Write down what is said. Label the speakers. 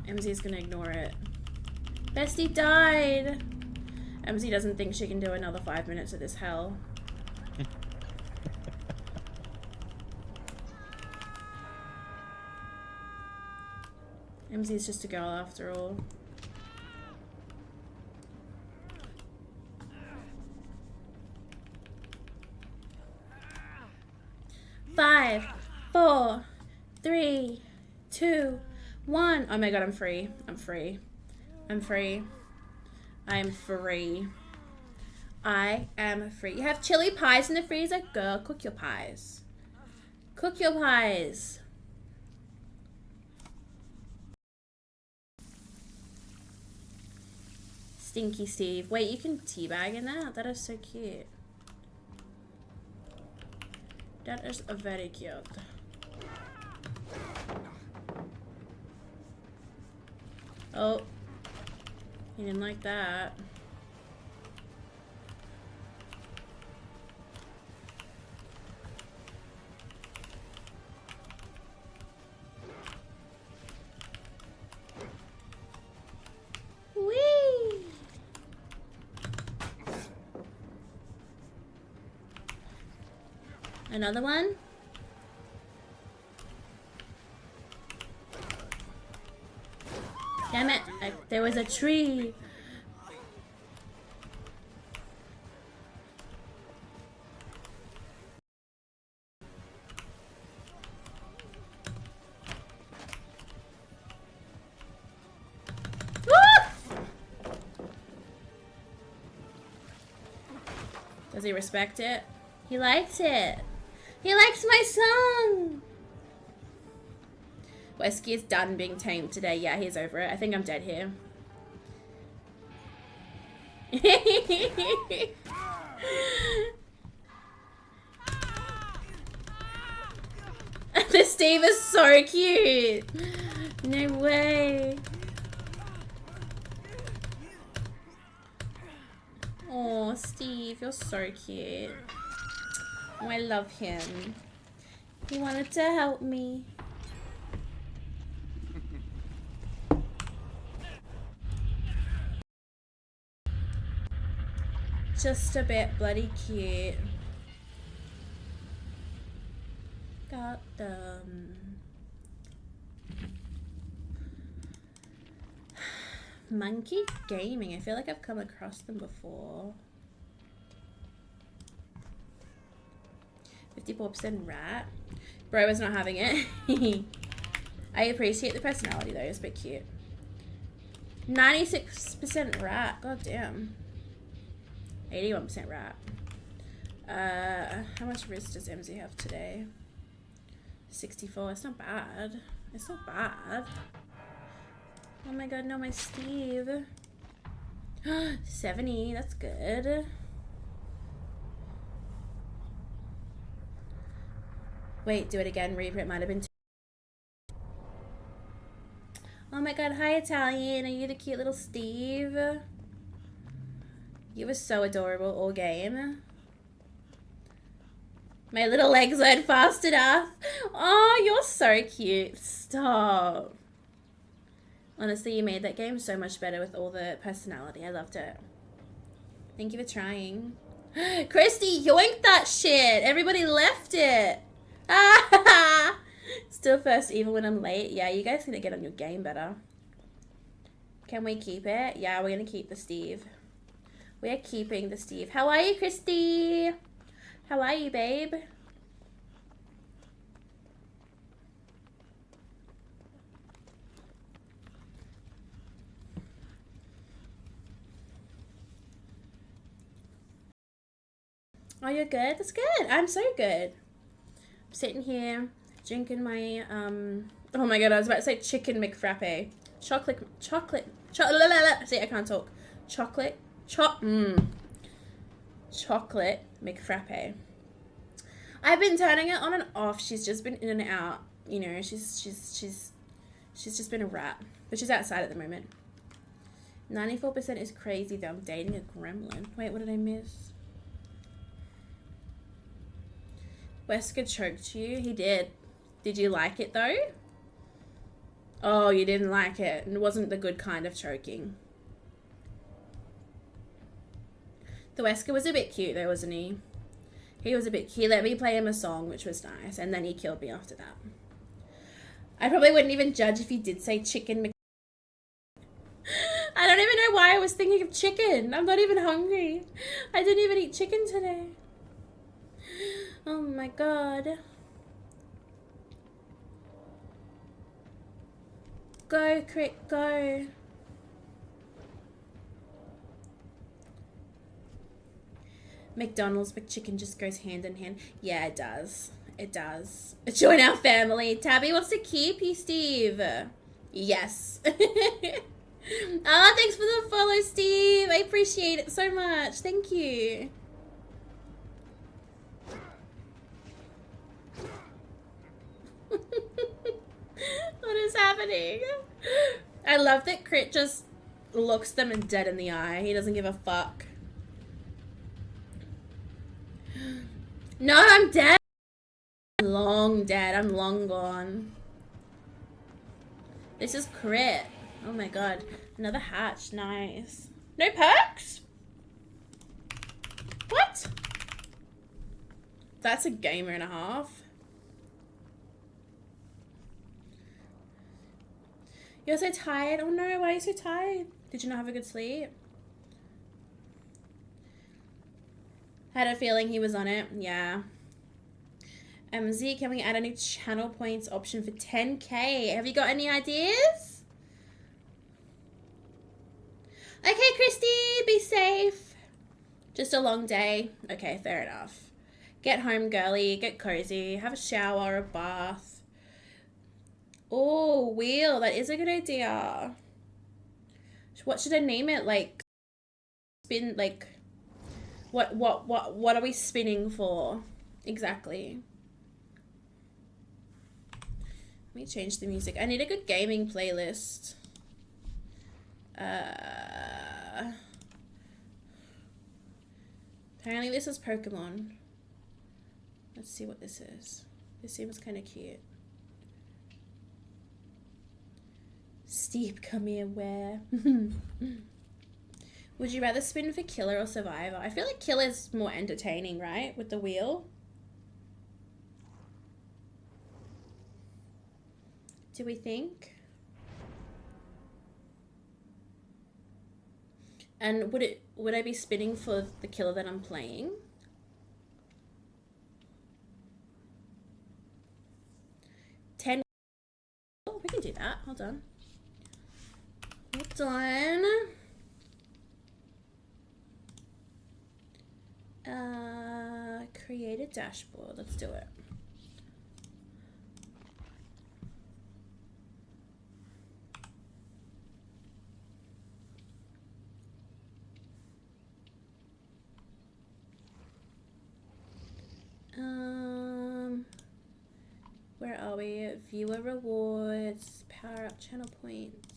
Speaker 1: MZ's gonna ignore it. Bestie died! MZ doesn't think she can do another 5 minutes of this hell. MZ's just a girl after all. Five, 4, 3, 2, 1. Oh my god, I'm free. I'm free. I'm free. I am free. I am free. You have chili pies in the freezer? Girl, cook your pies. Cook your pies. Stinky Steve. Wait, you can teabag in that? That is so cute. That is very cute. Oh. He didn't like that. Whee! Another one? Damn it, there was a tree. Does he respect it? He likes it. He likes my song. Wesky is done being tamed today. Yeah, he's over it. I think I'm dead here. The Steve is so cute. No way. Oh, Steve, you're so cute. Oh, I love him. He wanted to help me. Just a bit bloody cute. Got them. Monkey Gaming. I feel like I've come across them before. 54% rat. Bro was not having it. I appreciate the personality though. It's a bit cute. 96% rat. God damn. 81% rat. How much wrist does MZ have today? 64. It's not bad. It's not bad. Oh my god, no, my Steve. 70. That's good. Wait, do it again. Reaper, it might have been oh my god, hi Italian. Are you the cute little Steve? You were so adorable all game. My little legs weren't fast enough. Oh, you're so cute. Stop. Honestly, you made that game so much better with all the personality. I loved it. Thank you for trying. Christy, yoink that shit. Everybody left it. Still first even when I'm late. Yeah, you guys need to get on your game better. Can we keep it? Yeah, we're going to keep the Steve. We're keeping the Steve. How are you, Christy? How are you, babe? Oh, you're good? That's good. I'm so good. I'm sitting here drinking my, oh my god, I was about to say chicken McFrappe. Chocolate, see, I can't talk. Chocolate McFrappe. I've been turning it on and off. She's just been in and out. You know, she's just been a rat. But she's outside at the moment. 94% is crazy though. I'm dating a gremlin. Wait, what did I miss? Wesker choked you? He did. Did you like it though? Oh, you didn't like it. It wasn't the good kind of choking. The Wesker was a bit cute though, wasn't he? He was a bit cute. He let me play him a song, which was nice. And then he killed me after that. I probably wouldn't even judge if he did say chicken. I don't even know why I was thinking of chicken. I'm not even hungry. I didn't even eat chicken today. Oh my god. Go, Crit, go. McDonald's McChicken just goes hand in hand. Yeah, it does. It does. Join our family. Tabby wants to keep you, Steve. Yes. Thanks for the follow, Steve. I appreciate it so much. Thank you. What is happening? I love that Crit just looks them dead in the eye. He doesn't give a fuck. No, I'm dead. I'm long dead. I'm long gone. This is Crit. Oh my god. Another hatch. Nice. No perks? What? That's a gamer and a half. You're so tired? Oh no, why are you so tired? Did you not have a good sleep? Had a feeling he was on it. Yeah. Z, can we add a new channel points option for 10k? Have you got any ideas? Okay, Christy, be safe. Just a long day. Okay, fair enough. Get home, girly. Get cozy. Have a shower, a bath. Oh, wheel. That is a good idea. What should I name it? Like, spin, like, what are we spinning for? Exactly. Let me change the music. I need a good gaming playlist. Apparently this is Pokemon. Let's see what this is. This seems kind of cute. Steve, come here, where? Would you rather spin for Killer or Survivor? I feel like Killer's more entertaining, right? With the wheel. Do we think? And would I be spinning for the Killer that I'm playing? Oh, we can do that. Hold on. Hold on. Create a dashboard. Let's do it. Where are we? Viewer rewards, power up channel points.